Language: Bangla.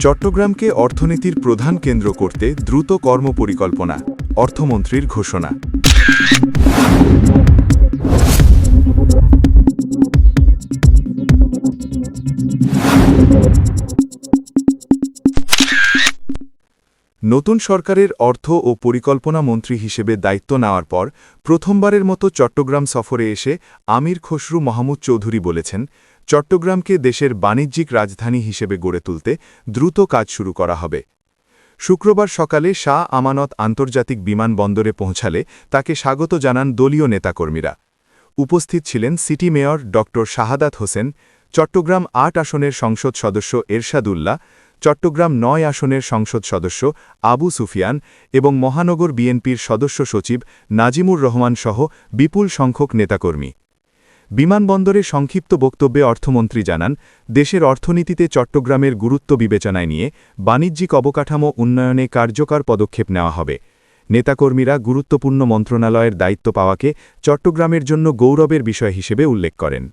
চট্টগ্রামকে অর্থনীতির প্রধান কেন্দ্র করতে দ্রুত কর্মপরিকল্পনা, অর্থমন্ত্রীর ঘোষণা। নতুন সরকারের অর্থ ও পরিকল্পনা মন্ত্রী হিসেবে দায়িত্ব নেওয়ার পর প্রথমবারের মতো চট্টগ্রাম সফরে এসে আমির খসরু মাহমুদ চৌধুরী বলেছেন, চট্টগ্রামকে দেশের বাণিজ্যিক রাজধানী হিসেবে গড়ে তুলতে দ্রুত কাজ শুরু করা হবে। শুক্রবার সকালে শাহ আমানত আন্তর্জাতিক বিমানবন্দরে পৌঁছালে তাকে স্বাগত জানান দলীয় নেতাকর্মীরা। উপস্থিত ছিলেন সিটি মেয়র ড. শাহাদাত হোসেন, চট্টগ্রাম ৮ আসনের সংসদ সদস্য এরশাদ উল্লাহ, চট্টগ্রাম ৯ আসনের সংসদ সদস্য আবু সুফিয়ান এবং মহানগর বিএনপির সদস্য সচিব নাজিমুর রহমান সহ বিপুল সংখ্যক নেতাকর্মী। বিমানবন্দরে সংক্ষিপ্ত বক্তব্যে অর্থমন্ত্রী জানান, দেশের অর্থনীতিতে চট্টগ্রামের গুরুত্ব বিবেচনায় নিয়ে বাণিজ্যিক অবকাঠামো উন্নয়নে কার্যকর পদক্ষেপ নেওয়া হবে। নেতাকর্মীরা গুরুত্বপূর্ণ মন্ত্রণালয়ের দায়িত্ব পাওয়াকে চট্টগ্রামের জন্য গৌরবের বিষয় হিসেবে উল্লেখ করেন।